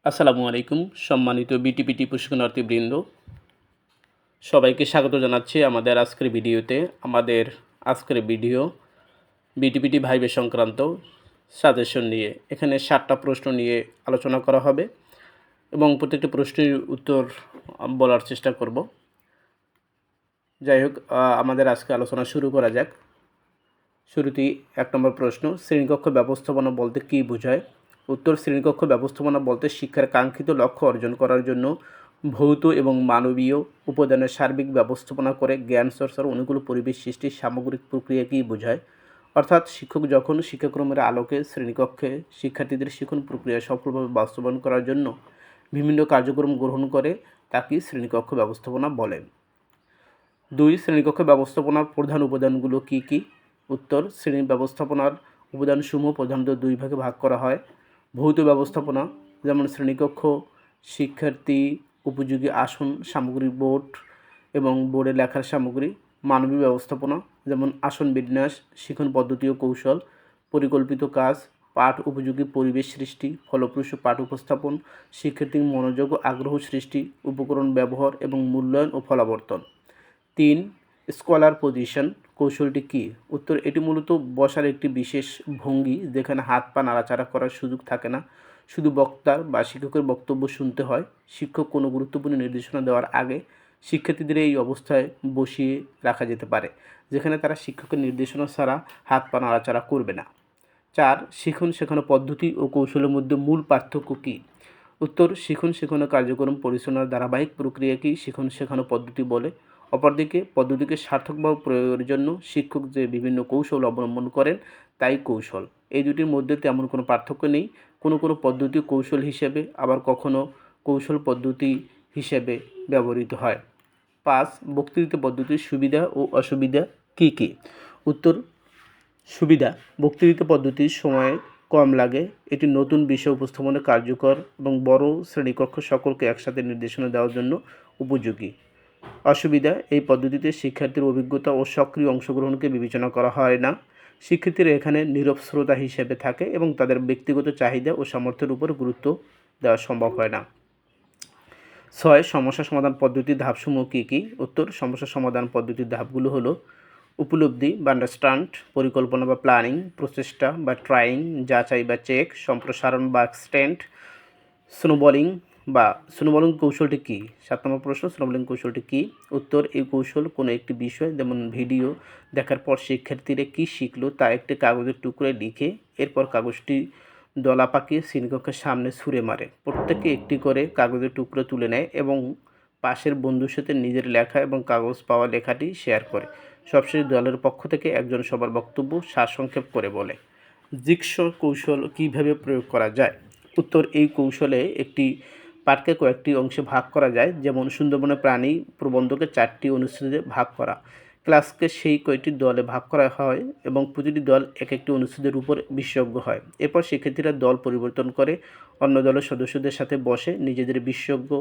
আসসালামু আলাইকুম সম্মানিত বিটিপিটি প্রশিক্ষণার্থীবৃন্দ, সবাইকে স্বাগত জানাচ্ছি আমাদের আজকের ভিডিওতে। আমাদের আজকের ভিডিও বিটিপিটি ভাইবে সংক্রান্ত সাজেশন নিয়ে। এখানে 7টা প্রশ্ন নিয়ে আলোচনা করা হবে এবং প্রত্যেকটি প্রশ্নের উত্তর বলার চেষ্টা করব। যাই হোক, আমাদের আজকে আলোচনা শুরু করা যাক। শুরুতেই 1 নম্বর প্রশ্ন, শ্রেণীকক্ষ ব্যবস্থাপনা বলতে কী বোঝায়? উত্তর, শ্রেণীকক্ষ ব্যবস্থাপনা বলতে শিক্ষার কাঙ্ক্ষিত লক্ষ্য অর্জন করার জন্য ভৌত এবং মানবীয় উপাদানের সার্বিক ব্যবস্থাপনা করে জ্ঞান চর্চার অনুকূল পরিবেশ সৃষ্টির সামগ্রিক প্রক্রিয়াকেই বোঝায়। অর্থাৎ শিক্ষক যখন শিক্ষাক্রমের আলোকে শ্রেণীকক্ষে শিক্ষার্থীদের শিক্ষণ প্রক্রিয়া সফলভাবে বাস্তবায়ন করার জন্য বিভিন্ন কার্যক্রম গ্রহণ করে তাকে শ্রেণীকক্ষ ব্যবস্থাপনা বলেন। 2, শ্রেণীকক্ষ ব্যবস্থাপনার প্রধান উপাদানগুলো কী কী? উত্তর, শ্রেণী ব্যবস্থাপনার উপাদানসমূহ প্রধানত 2 ভাগে ভাগ করা হয়। ভৌত ব্যবস্থাপনা, যেমন শ্রেণীকক্ষ, শিক্ষার্থী, উপযোগী আসন, সামগ্রী, বোর্ড এবং বোর্ডে লেখার সামগ্রী। মানবিক ব্যবস্থাপনা, যেমন আসন বিন্যাস, শিক্ষণ পদ্ধতি ও কৌশল, পরিকল্পিত কাজ, পাঠ উপযোগী পরিবেশ সৃষ্টি, ফলপ্রসূ পাঠ উপস্থাপন, শিক্ষার্থীর মনোযোগ ও আগ্রহ সৃষ্টি, উপকরণ ব্যবহার এবং মূল্যায়ন ও ফলাবর্তন। 3, স্কলার পজিশন কৌশলটি কী? উত্তর, এটি মূলত বসার একটি বিশেষ ভঙ্গি যেখানে হাত পা নাড়াচাড়া করার সুযোগ থাকে না, শুধু বক্তার বা শিক্ষকের বক্তব্য শুনতে হয়। শিক্ষক কোনো গুরুত্বপূর্ণ নির্দেশনা দেওয়ার আগে শিক্ষার্থীদের এই অবস্থায় বসিয়ে রাখা যেতে পারে, যেখানে তারা শিক্ষকের নির্দেশনা ছাড়া হাত পা নাড়াচাড়া করবে না। 4, শিখন শেখানো পদ্ধতি ও কৌশলের মধ্যে মূল পার্থক্য কী? উত্তর, শিখন শেখানো কার্যক্রম পরিচালনার ধারাবাহিক প্রক্রিয়াকেই শিখন শেখানো পদ্ধতি বলে। অপরদিকে পদ্ধতিকে সার্থকভাবে প্রয়োগের জন্য শিক্ষক যে বিভিন্ন কৌশল অবলম্বন করেন তাই কৌশল। এই দুটির মধ্যে তেমন কোনো পার্থক্য নেই। কোনো কোনো পদ্ধতি কৌশল হিসেবে, আবার কখনো কৌশল পদ্ধতি হিসেবে ব্যবহৃত হয়। 5, বক্তৃতা পদ্ধতির সুবিধা ও অসুবিধা কী কী? উত্তর, সুবিধা, বক্তৃতা পদ্ধতির সময় কম লাগে, এটি নতুন বিষয় উপস্থাপনে কার্যকর এবং বড় শ্রেণীকক্ষ সকলকে একসাথে নির্দেশনা দেওয়ার জন্য উপযোগী। অসুবিধা, এই পদ্ধতিতে শিক্ষার্থীর অভিজ্ঞতা ও সক্রিয় অংশগ্রহণকে বিবেচনা করা হয় না। শিক্ষার্থীরা এখানে নীরব শ্রোতা হিসেবে থাকে এবং তাদের ব্যক্তিগত চাহিদা ও সামর্থ্যের উপর গুরুত্ব দেওয়া সম্ভব হয় না। 6, সমস্যা সমাধান পদ্ধতির ধাপসমূহ কী কী? উত্তর, সমস্যা সমাধান পদ্ধতির ধাপগুলো হলো উপলব্ধি বা আন্ডারস্ট্যান্ড, পরিকল্পনা বা প্ল্যানিং, প্রচেষ্টা বা ট্রাইং, যাচাই বা চেক, সম্প্রসারণ বা এক্সটেন্ড, স্নোবলিং কৌশলটি কী? 7 নম্বর প্রশ্ন, স্নোবলিং কৌশলটি কী? উত্তর, এই কৌশল কোনো একটি বিষয়, যেমন ভিডিও দেখার পর শিক্ষার্থীরা কী শিখলো তা একটি কাগজের টুকরোয় লিখে এরপর কাগজটি দলা পাকিয়ে শ্রেণীকক্ষের সামনে ছুঁড়ে মারে। প্রত্যেকে একটি করে কাগজের টুকরো তুলে নেয় এবং পাশের বন্ধুর সাথে নিজের লেখা এবং কাগজ পাওয়া লেখাটি শেয়ার করে। সবশেষে দলের পক্ষ থেকে একজন সবার বক্তব্য সারসংক্ষেপ করে বলে। জিগস কৌশল কীভাবে প্রয়োগ করা যায়? উত্তর, এই কৌশলে একটি পাঠকে কয়েকটি অংশে ভাগ করা যায়, যেমন সুন্দরবনের প্রাণী প্রবন্ধকে 4টি অনুচ্ছেদে ভাগ করা। ক্লাসকে সেই কয়টি দলে ভাগ করা হয় এবং প্রতিটি দল এক একটি অনুচ্ছেদের উপর বিশেষজ্ঞ হয়। এরপর শিক্ষার্থীরা দল পরিবর্তন করে অন্য দলের সদস্যদের সাথে বসে নিজেদের বিশেষজ্ঞ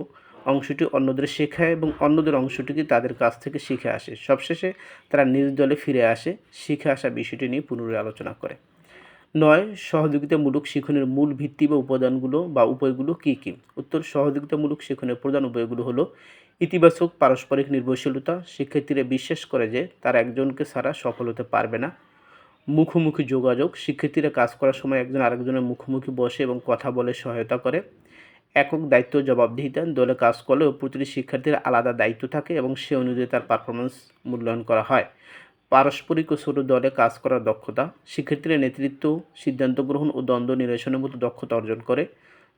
অংশটি অন্যদের শেখায় এবং অন্যদের অংশটিকে তাদের কাছ থেকে শিখে আসে। সবশেষে তারা নিজ দলে ফিরে আসে, শিখে আসা বিষয়টি নিয়ে পুনরায় আলোচনা করে। 9, সহযোগিতামূলক শিক্ষণের মূল ভিত্তি বা উপাদানগুলো বা উপায়গুলো কী কী? উত্তর, সহযোগিতামূলক শিক্ষণের প্রধান উপায়গুলো হলো ইতিবাচক পারস্পরিক নির্ভরশীলতা, শিক্ষার্থীরা বিশ্বাস করে যে তারা একজনকে ছাড়া সফল হতে পারবে না। মুখোমুখি যোগাযোগ, শিক্ষার্থীরা কাজ করার সময় একজন আরেকজনের মুখোমুখি বসে এবং কথা বলে সহায়তা করে। একক দায়িত্ব জবাবদিহিতা, দলে কাজ করলেও প্রতিটি শিক্ষার্থীর আলাদা দায়িত্ব থাকে এবং সে অনুযায়ী তার পারফরমেন্স মূল্যায়ন করা হয়। পারস্পরিক ও ছোট দলে কাজ করার দক্ষতা, শিক্ষার্থীরা নেতৃত্ব, সিদ্ধান্ত গ্রহণ ও দ্বন্দ্ব নিরসনের মতো দক্ষতা অর্জন করে।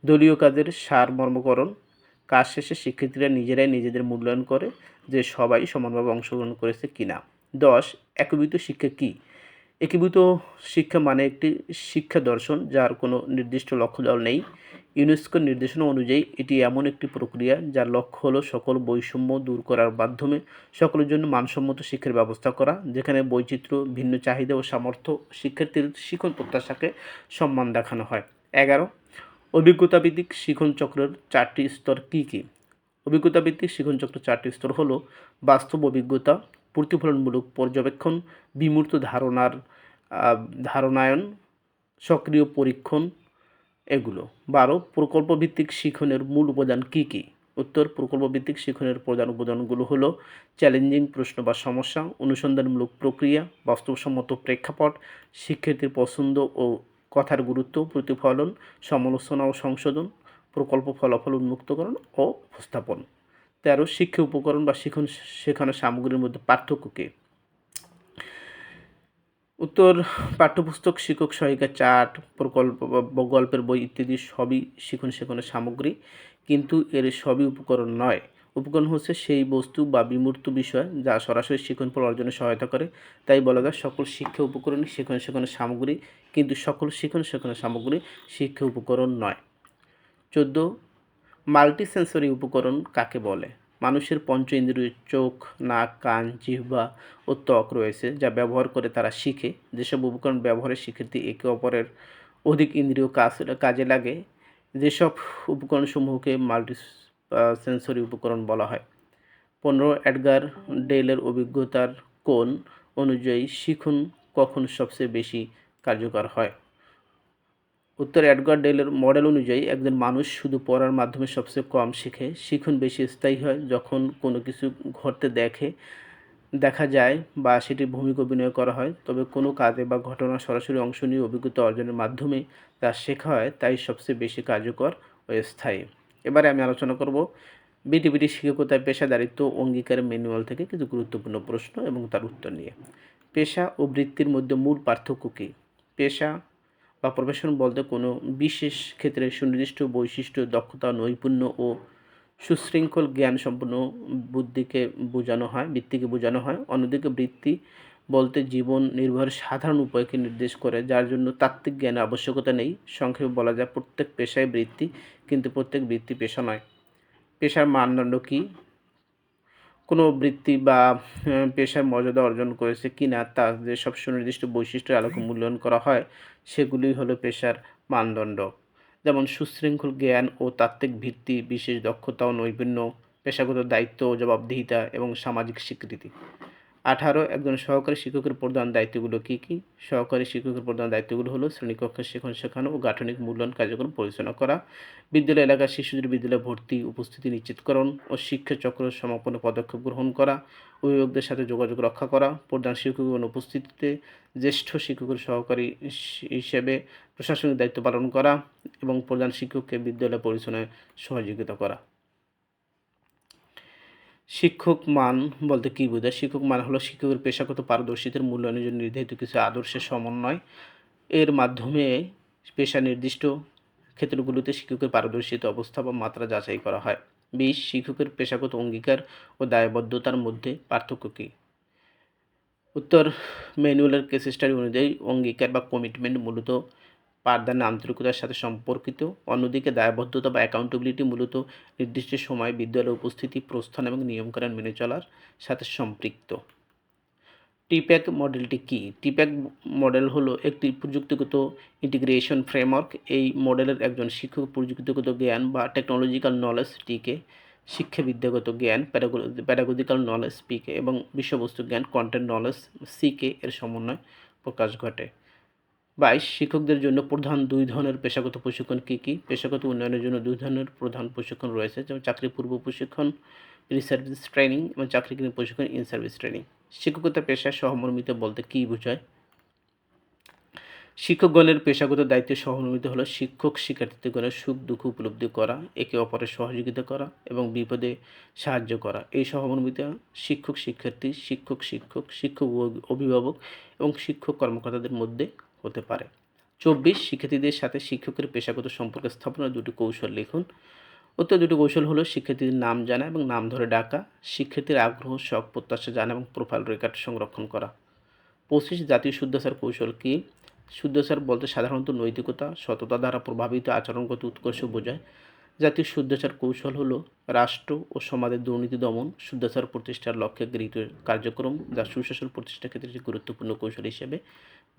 দলীয় কাজের সারমর্মকরণ, কাজ শেষে শিক্ষার্থীরা নিজেরাই নিজেদের মূল্যায়ন করে যে সবাই সমানভাবে অংশগ্রহণ করেছে কিনা। 10, একীভূত শিক্ষা কী? একীভূত শিক্ষা মানে একটি শিক্ষা দর্শন যার কোনো নির্দিষ্ট লক্ষ্যদল নেই। ইউনেস্কোর নির্দেশনা অনুযায়ী এটি এমন একটি প্রক্রিয়া যার লক্ষ্য হলো সকল বৈষম্য দূর করার মাধ্যমে সকলের জন্য মানসম্মত শিক্ষার ব্যবস্থা করা, যেখানে বৈচিত্র্য, ভিন্ন চাহিদা ও সামর্থ্য শিক্ষার্থীর শিক্ষণ প্রত্যাশাকে সম্মান দেখানো হয়। 11, অভিজ্ঞতাভিত্তিক শিক্ষণ চক্রের 4টি স্তর কী কী? অভিজ্ঞতাভিত্তিক শিক্ষণ চক্রের 4টি স্তর হলো বাস্তব অভিজ্ঞতা, প্রতিফলনমূলক পর্যবেক্ষণ, বিমূর্ত ধারণায়ন, সক্রিয় পরীক্ষণ, এগুলো। 12 প্রকল্পভিত্তিক শিক্ষণের মূল উপাদান কী কী? উত্তর, প্রকল্পভিত্তিক শিক্ষণের প্রধান উপাদানগুলো হলো চ্যালেঞ্জিং প্রশ্ন বা সমস্যা, অনুসন্ধানমূলক প্রক্রিয়া, বাস্তবসম্মত প্রেক্ষাপট, শিক্ষার্থীর পছন্দ ও কথার গুরুত্ব, প্রতিফলন, সমালোচনা ও সংশোধন, প্রকল্প ফলাফল উন্মুক্তকরণ ও উপস্থাপন। 13 শিক্ষা উপকরণ বা শেখানোর সামগ্রীর মধ্যে পার্থক্য কী? উত্তর, পাঠ্যপুস্তক, শিক্ষক সহায়িকা, চার্ট, প্রকল্প বা গল্পের বই ইত্যাদি সবই শেখানোর সামগ্রী, কিন্তু এর সবই উপকরণ নয়। উপকরণ হচ্ছে সেই বস্তু বা বিমূর্ত বিষয় যা সরাসরি শিখন ফল অর্জনে সহায়তা করে। তাই বলা যায় সকল শিক্ষা উপকরণই শেখানোর সামগ্রী, কিন্তু সকল শেখানোর সামগ্রী শিক্ষা উপকরণ নয়। 14 মাল্টি সেন্সরি উপকরণ কাকে বলে? মানুষের পঞ্চ ইন্দ্রিয় চোখ, নাক, কান, জিহ্বা ও ত্বক রয়েছে যা ব্যবহার করে তারা শিখে। যেসব উপকরণ ব্যবহারে শিক্ষার্থী একে অপরের অধিক ইন্দ্রিয় কাজে লাগে, যেসব উপকরণসমূহকে মাল্টি সেন্সরি উপকরণ বলা হয়। 15 এডগার ডেলের অভিজ্ঞতার কোণ অনুযায়ী শিখন কখন সবচেয়ে বেশি কার্যকর হয়? উত্তর, এডগার ডেলের মডেল অনুযায়ী একজন মানুষ শুধু পড়ার মাধ্যমে সবচেয়ে কম শেখে। শিখন বেশি স্থায়ী হয় যখন কোনো কিছু ঘটতে দেখা যায় বা সেটির ভূমিকা অভিনয় করা হয়। তবে কোনো কাজে বা ঘটনা সরাসরি অংশ নিয়ে অভিজ্ঞতা অর্জনের মাধ্যমে তা শেখা হয়, তাই সবচেয়ে বেশি কার্যকর ও স্থায়ী। এবারে আমি আলোচনা করব বিটিবিটি শিক্ষকতায় পেশাদারিত্ব অঙ্গীকার ম্যানুয়াল থেকে কিছু গুরুত্বপূর্ণ প্রশ্ন এবং তার উত্তর নিয়ে। পেশা ও বৃত্তির মধ্যে মূল পার্থক্য কী? পেশা বা প্রফেশন বলতে কোনো বিশেষ ক্ষেত্রে সুনির্দিষ্ট বৈশিষ্ট্য, দক্ষতা, নৈপুণ্য ও সুশৃঙ্খল জ্ঞানসম্পন্ন বৃত্তিকে বোঝানো হয়। অন্যদিকে বৃত্তি বলতে জীবন নির্বাহের সাধারণ উপায়কে নির্দেশ করে, যার জন্য তাত্ত্বিক জ্ঞানের আবশ্যকতা নেই। সংক্ষেপে বলা যায় প্রত্যেক পেশায় বৃত্তি, কিন্তু প্রত্যেক বৃত্তি পেশা নয়। পেশার মানদণ্ড কী? কোনো বৃত্তি বা পেশার মর্যাদা অর্জন করেছে কি না তা যেসব সুনির্দিষ্ট বৈশিষ্ট্যের আলোকে মূল্যায়ন করা হয়, সেগুলোই হলো পেশার মানদণ্ড। যেমন সুশৃঙ্খল জ্ঞান ও তাত্ত্বিক ভিত্তি, বিশেষ দক্ষতা ও নৈপুণ্য, পেশাগত দায়িত্ব ও জবাবদিহিতা এবং সামাজিক স্বীকৃতি। 18 একজন সহকারী শিক্ষকের প্রধান দায়িত্বগুলো কী কী? সহকারী শিক্ষকের প্রধান দায়িত্বগুলো হলো শ্রেণীকক্ষে শেখানো ও গাঠনিক মূল্যায়ন কার্যক্রম পরিচালনা করা, বিদ্যালয় এলাকার শিশুদের বিদ্যালয়ে ভর্তি উপস্থিতি নিশ্চিতকরণ ও শিক্ষা চক্র সমাপনে পদক্ষেপ গ্রহণ করা, অভিভাবকদের সাথে যোগাযোগ রক্ষা করা, প্রধান শিক্ষকের অনুপস্থিতিতে জ্যেষ্ঠ শিক্ষকের সহকারী হিসেবে প্রশাসনিক দায়িত্ব পালন করা এবং প্রধান শিক্ষককে বিদ্যালয় পরিচালনায় সহযোগিতা করা। শিক্ষক মান বলতে কী বোঝায়? শিক্ষক মান হলো শিক্ষকের পেশাগত পারদর্শিতার মূল্যায়নের জন্য নির্ধারিত কিছু আদর্শের সমন্বয়। এর মাধ্যমে পেশা নির্দিষ্ট ক্ষেত্রগুলোতে শিক্ষকের পারদর্শিতা অবস্থা বা মাত্রা যাচাই করা হয়। 20 শিক্ষকের পেশাগত অঙ্গীকার ও দায়বদ্ধতার মধ্যে পার্থক্য কী? উত্তর, ম্যানুয়ালের কেস স্টাডি অনুযায়ী অঙ্গীকার বা কমিটমেন্ট মূলত পাঠদানের আন্তরিকতার সাথে সম্পর্কিত। অন্যদিকে দায়বদ্ধতা বা অ্যাকাউন্টেবিলিটি মূলত নির্দিষ্ট সময়ে বিদ্যালয়ে উপস্থিতি, প্রস্থান এবং নিয়মকানুন মেনে চলার সাথে সম্পৃক্ত। টিপ্যাক মডেলটি কী? টিপ্যাক মডেল হলো একটি প্রযুক্তিগত ইন্টিগ্রেশন ফ্রেমওয়ার্ক। এই মডেলের একজন শিক্ষক প্রযুক্তিগত জ্ঞান বা টেকনোলজিক্যাল নলেজ টিকে, শিক্ষাবিদ্যাগত জ্ঞান প্যাডাগজিক্যাল নলেজ পিকে এবং বিষয়বস্তু জ্ঞান কন্টেন্ট নলেজ সিকে এর সমন্বয় প্রকাশ ঘটে। 22 শিক্ষকদের জন্য প্রধান 2 ধরনের পেশাগত প্রশিক্ষণ কী কী? পেশাগত উন্নয়নের জন্য 2 ধরনের প্রধান প্রশিক্ষণ রয়েছে, যেমন চাকরি পূর্ব প্রশিক্ষণ প্রি সার্ভিস ট্রেনিং এবং চাকরিকেন্দ্রিক প্রশিক্ষণ ইন সার্ভিস ট্রেনিং। শিক্ষকতা পেশায় সহমর্মিতা বলতে কী বোঝায়? শিক্ষকগণের পেশাগত দায়িত্বে সহমর্মিতা হলো শিক্ষক শিক্ষার্থীগণের সুখ দুঃখ উপলব্ধি করা, একে অপরের সহযোগিতা করা এবং বিপদে সাহায্য করা। এই সহমর্মিতা শিক্ষক শিক্ষার্থী, শিক্ষক অভিভাবক এবং শিক্ষক কর্মকর্তাদের মধ্যে হতে পারে। 24 শিক্ষার্থীদের সাথে শিক্ষকের পেশাগত সম্পর্ক স্থাপনের 2টি কৌশল লিখুন। উত্তর, 2টি কৌশল হলো শিক্ষার্থীদের নাম জানা এবং নাম ধরে ডাকা, শিক্ষার্থীর আগ্রহ, শখ, প্রত্যাশা জানা এবং প্রোফাইল রেকর্ড সংরক্ষণ করা। 25 জাতীয় শুদ্ধাচার কৌশল কী? শুদ্ধাচার বলতে সাধারণত নৈতিকতা, সততা দ্বারা প্রভাবিত আচরণগত উৎকর্ষ বোঝায়। জাতীয় শুদ্ধাচার কৌশল হলো রাষ্ট্র ও সমাজের দুর্নীতি দমন, শুদ্ধাচার প্রতিষ্ঠার লক্ষ্যে গৃহীত কার্যক্রম যা সুশাসন প্রতিষ্ঠার ক্ষেত্রে একটি গুরুত্বপূর্ণ কৌশল হিসেবে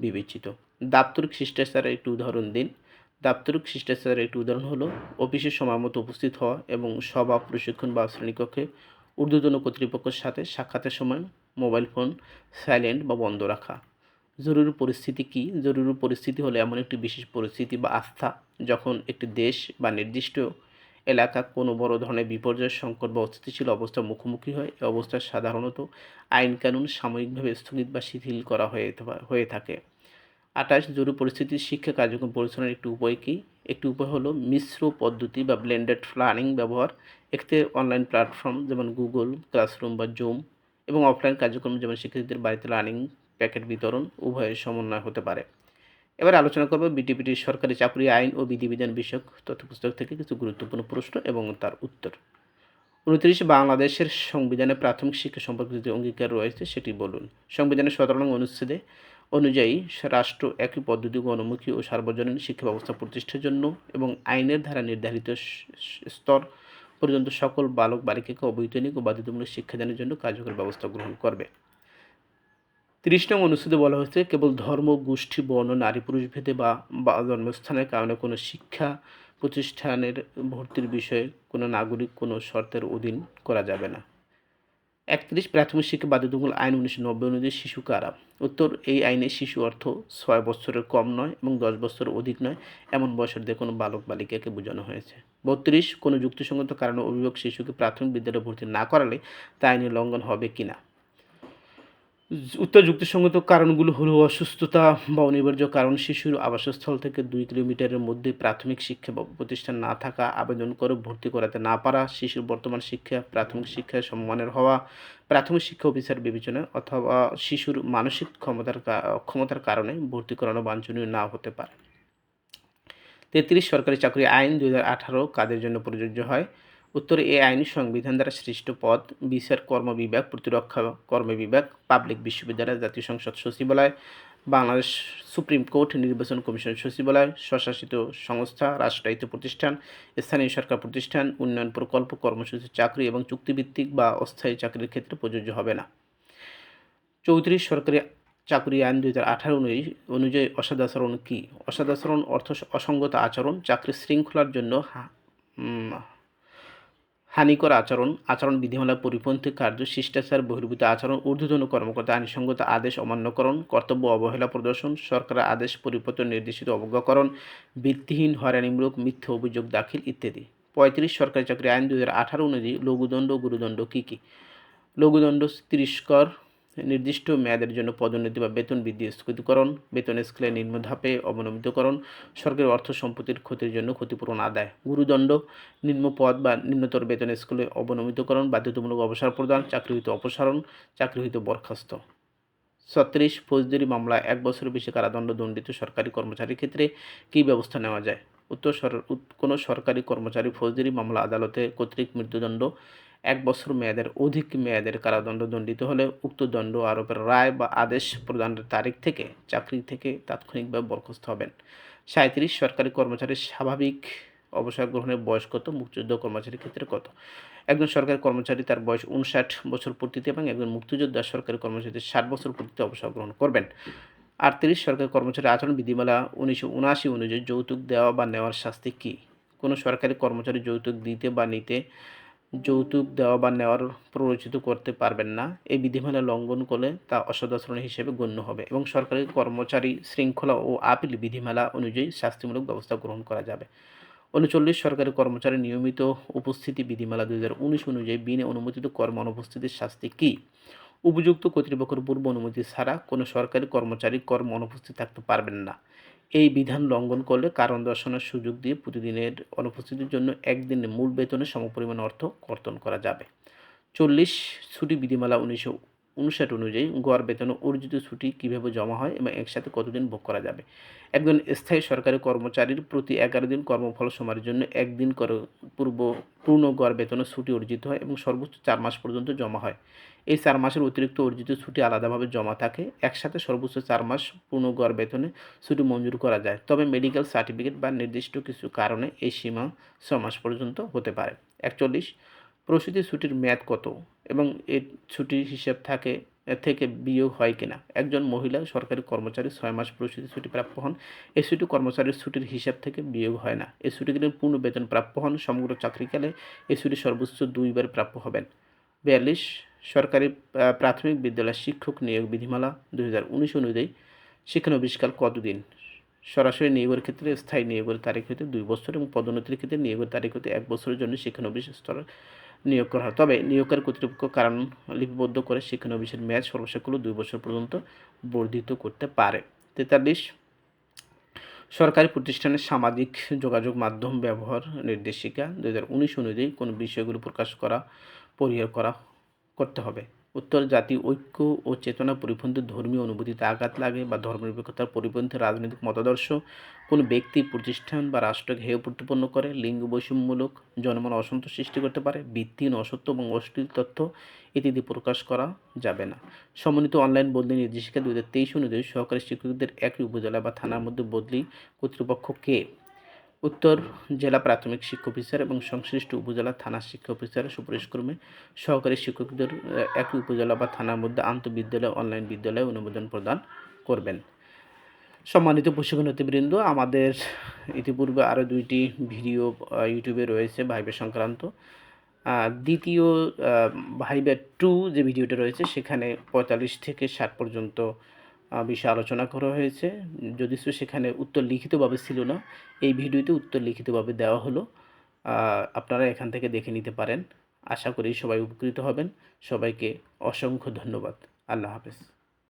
বিবেচিত। দাপ্তরিক শিষ্টাচারের একটি উদাহরণ দিন। দাপ্তরিক শিষ্টাচারের একটি উদাহরণ হলো অফিসের সময় মতো উপস্থিত হওয়া এবং সভা, প্রশিক্ষণ বা শ্রেণীকক্ষে ঊর্ধ্বতন কর্তৃপক্ষের সাথে সাক্ষাতের সময় মোবাইল ফোন সাইলেন্ট বা বন্ধ রাখা। জরুরি পরিস্থিতি কি? জরুরি পরিস্থিতি হলো এমন একটি বিশেষ পরিস্থিতি বা আস্থা যখন একটি দেশ বা নির্দিষ্ট এলাকা কোনো বড় ধরনের বিপর্যয়, সংকট বা অস্থিতিশীল অবস্থার মুখোমুখি হয়। এই অবস্থায় সাধারণত আইন-কানুন সাময়িকভাবে স্থগিত বা শিথিল করা হয়ে থাকে। ২৮ জরুরি পরিস্থিতির শিক্ষা কার্যক্রম পরিচালনার একটি উপায় কী? একটি উপায় হলো মিশ্র পদ্ধতি বা ব্লেন্ডেড লার্নিং ব্যবহার। এক্ষেত্রে অনলাইন প্ল্যাটফর্ম যেমন গুগল ক্লাসরুম বা জুম এবং অফলাইন কার্যক্রম যেমন শিক্ষার্থীদের বাড়িতে লার্নিং প্যাকেট বিতরণ উভয়ের সমন্বয় হতে পারে। এবার আলোচনা করব বিটিপিটির সরকারি চাকরি আইন ও বিধিবিধান বিষয়ক তথ্যপুস্তক থেকে কিছু গুরুত্বপূর্ণ প্রশ্ন এবং তার উত্তর। ২৯ বাংলাদেশের সংবিধানে প্রাথমিক শিক্ষা সম্পর্কিত যে অঙ্গীকার রয়েছে সেটি বলুন। সংবিধানের ১৭ নং অনুচ্ছেদে অনুযায়ী রাষ্ট্র একই পদ্ধতি, গণমুখী ও সার্বজনীন শিক্ষা ব্যবস্থা প্রতিষ্ঠার জন্য এবং আইনের ধারা নির্ধারিত স্তর পর্যন্ত সকল বালক বালিকাকে অবৈতনিক ও বাধ্যতামূলক শিক্ষাদানের জন্য কার্যকর ব্যবস্থা গ্রহণ করবে। ৩০ নং অনুচ্ছেদে বলা হয়েছে কেবল ধর্ম, গোষ্ঠী, বর্ণ, নারী পুরুষ ভেদে বা জন্মস্থানের কারণে কোনো শিক্ষা প্রতিষ্ঠানের ভর্তির বিষয়ে কোনো নাগরিক কোনো শর্তের অধীন করা যাবে না। ৩১ প্রাথমিক শিক্ষা বাধ্যতামূলক আইন ১৯৯০ অনুযায়ী শিশু কারা? উত্তর, এই আইনে শিশু অর্থ ৬ বছরের কম নয় এবং ১০ বছরের অধিক নয় এমন বয়সের যে কোনো বালক বালিকাকে বোঝানো হয়েছে। ৩২ কোনো যুক্তিসঙ্গত কারণে অভিভাবক শিশুকে প্রাথমিক বিদ্যালয়ে ভর্তি না করালে তা আইনের লঙ্ঘন হবে কিনা? উত্তর, যুক্তিসঙ্গত কারণগুলো হলো অসুস্থতা বা অনিবার্য কারণ, শিশুর আবাসস্থল থেকে ২ কিলোমিটারের মধ্যে প্রাথমিক শিক্ষা প্রতিষ্ঠান না থাকা, আবেদন করে ভর্তি করাতে না পারা, শিশুর বর্তমান শিক্ষা প্রাথমিক শিক্ষায় সমমানের হওয়া, প্রাথমিক শিক্ষা অফিসার বিবেচনায় অথবা শিশুর মানসিক অক্ষমতার কারণে ভর্তি করানো বাঞ্ছনীয় না হতে পারে। ৩৩ সরকারি চাকরি আইন ২০১৮ কাদের জন্য প্রযোজ্য হয়? উত্তরে, এই আইন সংবিধান দ্বারা সৃষ্ট পদ, বিচার কর্ম বিভাগ, প্রতিরক্ষা কর্ম বিভাগ, পাবলিক বিশ্ববিদ্যালয়, জাতীয় সংসদ সচিবালয়, বাংলাদেশ সুপ্রিম কোর্ট, নির্বাচন কমিশন সচিবালয়, স্বশাসিত সংস্থা, রাষ্ট্রায়ত্ত প্রতিষ্ঠান, স্থানীয় সরকার প্রতিষ্ঠান, উন্নয়ন প্রকল্প, কর্মসূচি, চাকরি এবং চুক্তিভিত্তিক বা অস্থায়ী চাকরির ক্ষেত্রে প্রযোজ্য হবে না। ৩৪ সরকারি চাকরি আইন ২০১৮ অনুযায়ী অসদাচরণ কী? অসদাচরণ অর্থ অসঙ্গত আচরণ, চাকরির শৃঙ্খলার জন্য হানিকর আচরণ, আচরণ বিধিমালার পরিপন্থী কার্য, শিষ্টাচার বহির্ভূত আচরণ, ঊর্ধ্বতন কর্মকর্তা আইনসঙ্গত আদেশ অমান্যকরণ, কর্তব্য অবহেলা প্রদর্শন, সরকারের আদেশ পরিপত্র নির্দেশিত অবজ্ঞাকরণ, ভিত্তিহীন হয়রানিমূলক মিথ্যা অভিযোগ দাখিল ইত্যাদি। ৩৫ সরকারি চাকরি আইন ২০১৮ অনুযায়ী লঘুদণ্ড ও গুরুদণ্ড কী কী? লঘুদণ্ড তিরস্কার, নির্দিষ্ট মেয়াদের জন্য পদোন্নতি বা বেতন বৃদ্ধি স্থগিতকরণ, বেতন স্কেলের নিম্ন ধাপে অবনমিতকরণ, সরকারি অর্থ সম্পত্তির ক্ষতির জন্য ক্ষতিপূরণ আদায়। গুরুদণ্ড, নিম্ন পদ বা নিম্নতর বেতন স্কেলে অবনমিতকরণ, বাধ্যতামূলক অবসর প্রদান, চাকরি হইতে অপসারণ, চাকরি হইতে বরখাস্ত। ৩৬ ফৌজদারি মামলায় ১ বছরের বেশি কারাদণ্ড দণ্ডিত সরকারি কর্মচারীর ক্ষেত্রে কী ব্যবস্থা নেওয়া যায়? উত্তর, কোনো সরকারি কর্মচারী ফৌজদারি মামলা আদালতে কর্তৃক মৃত্যুদণ্ড, ১ বছর মেয়াদের অধিক মেয়াদের কারাদণ্ড দণ্ডিত হলে উক্ত দণ্ড আরোপের রায় বা আদেশ প্রদানের তারিখ থেকে চাকরি থেকে তাৎক্ষণিকভাবে বরখাস্ত হবেন। ৩৭ সরকারি কর্মচারীর স্বাভাবিক অবসর গ্রহণের বয়স কত? মুক্তিযোদ্ধা কর্মচারীর ক্ষেত্রে কত? একজন সরকারি কর্মচারী তার বয়স ৫৯ বছর পূর্তিতে এবং একজন মুক্তিযোদ্ধা সরকারি কর্মচারী ৬০ বছর পূর্তিতে অবসর গ্রহণ করবেন। ৩৮ সরকারি কর্মচারী আচরণ বিধিমালা ১৯৭৯ অনুযায়ী যৌতুক দেওয়া বা নেওয়ার শাস্তি কী? কোনো সরকারি কর্মচারী যৌতুক দেওয়া বা নেওয়ার প্ররোচিত করতে পারবেন না। এই বিধিমালা লঙ্ঘন করলে তা অসদাচরণ হিসেবে গণ্য হবে এবং সরকারি কর্মচারী শৃঙ্খলা ও আপিল বিধিমালা অনুযায়ী শাস্তিমূলক ব্যবস্থা গ্রহণ করা যাবে। ৩৯ সরকারি কর্মচারী নিয়মিত উপস্থিতি বিধিমালা ২০১৯ অনুযায়ী বিনা অনুমোদিত কর্ম অনুপস্থিতির শাস্তি কী? উপযুক্ত কর্তৃপক্ষের পূর্ব অনুমতি ছাড়া কোনো সরকারি কর্মচারী কর্ম অনুপস্থিত থাকতে পারবেন না। এই বিধান লঙ্ঘন করলে কারণ দর্শানোর সুযোগ দিয়ে প্রতিদিনের অনুপস্থিতির জন্য ১ দিনের মূল বেতনের সমপরিমাণ অর্থ কর্তন করা যাবে। ৪০ ছুটি বিধিমালা ১৯৫৯ অনুযায়ী গড় বেতন ও অর্জিত ছুটি কীভাবে জমা হয় এবং একসাথে কতদিন ভোগ করা যাবে? একজন স্থায়ী সরকারি কর্মচারীর প্রতি ১১ দিন কর্মফল সময়ের জন্য ১ দিন করে পূর্ণ গড় বেতন ও ছুটি অর্জিত হয় এবং সর্বোচ্চ ৪ মাস পর্যন্ত জমা হয়। এই ৪ মাসের অতিরিক্ত অর্জিত ছুটি আলাদাভাবে জমা থাকে। একসাথে সর্বোচ্চ ৪ মাস পূর্ণ গড় বেতনে ছুটি মঞ্জুর করা যায়, তবে মেডিকেল সার্টিফিকেট বা নির্দিষ্ট কিছু কারণে এই সীমা ৬ মাস পর্যন্ত হতে পারে। ৪১ প্রসূতি ছুটির মেয়াদ কত এবং এর ছুটির হিসাব থেকে বিয়োগ হয় কিনা? একজন মহিলা সরকারি কর্মচারী ৬ মাস প্রসূতি ছুটি প্রাপ্য হন। এই ছুটি কর্মচারীর ছুটির হিসাব থেকে বিয়োগ হয় না। এই ছুটিগুলির পূর্ণ বেতন প্রাপ্য হন। সমগ্র চাকরিকালে এই ছুটি সর্বোচ্চ ২ বার প্রাপ্য হবেন। ৪২ সরকারি প্রাথমিক বিদ্যালয়ের শিক্ষক নিয়োগ বিধিমালা ২০১৯ অনুযায়ী শিক্ষানবিশকাল কতদিন? সরাসরি নিয়োগের ক্ষেত্রে স্থায়ী নিয়োগের তারিখ হতে 2 বছর এবং পদোন্নতির ক্ষেত্রে নিয়োগের তারিখ হতে 1 বছরের জন্য শিক্ষানবিশ স্তরে নিয়োগ করা হয়। তবে নিয়োগকারী কর্তৃপক্ষ কারণ লিপিবদ্ধ করে শিক্ষানবিশের মেয়াদ সর্বশেষ হলো 2 বছর পর্যন্ত বর্ধিত করতে পারে। 43 সরকারি প্রতিষ্ঠানের সামাজিক যোগাযোগ মাধ্যম ব্যবহার নির্দেশিকা 2019 অনুযায়ী কোন বিষয়গুলো প্রকাশ করা পরিহার করতে হবে? উত্তর, জাতীয় ঐক্য ও চেতনা পরিপন্থী ধর্মীয় অনুভূতিতে আঘাত লাগে বা ধর্মনিরপেক্ষতার পরিপন্থী রাজনৈতিক মতাদর্শ, কোনো ব্যক্তি, প্রতিষ্ঠান বা রাষ্ট্রকে হেয় প্রতিপন্ন করে, লিঙ্গ বৈষম্যমূলক, জনমনে অসন্তোষ সৃষ্টি করতে পারে, ভিত্তিহীন, অসত্য এবং অশ্লীল তথ্য ইত্যাদি প্রকাশ করা যাবে না। সমন্বিত অনলাইন বদলি নির্দেশিকা 2023 অনুযায়ী সহকারী শিক্ষকদের একই উপজেলা বা থানার মধ্যে বদলি কর্তৃপক্ষ কে? উত্তর, জেলা প্রাথমিক শিক্ষা অফিসার এবং সংশ্লিষ্ট উপজেলা থানা শিক্ষা অফিসারের সুপারিশক্রমে সহকারী শিক্ষকদের একই উপজেলা বা থানার মধ্যে আন্তঃবিদ্যালয় অনলাইন বিদ্যালয়ে অনুমোদন প্রদান করবেন। সম্মানিত প্রশিক্ষণার্থীবৃন্দ, আমাদের ইতিপূর্বে আরও 2টি ভিডিও ইউটিউবে রয়েছে ভাইবা সংক্রান্ত। দ্বিতীয় ভাইবা 2 যে ভিডিওটা রয়েছে সেখানে 45 থেকে 60 পর্যন্ত বিষয়ে আলোচনা করা হয়েছে, যদিও সেখানে উত্তর লিখিতভাবে ছিল না। এই ভিডিওতে উত্তর লিখিতভাবে দেওয়া হলো, আপনারা এখান থেকে দেখে নিতে পারেন। আশা করি সবাই উপকৃত হবেন। সবাইকে অসংখ্য ধন্যবাদ। আল্লাহ হাফেজ।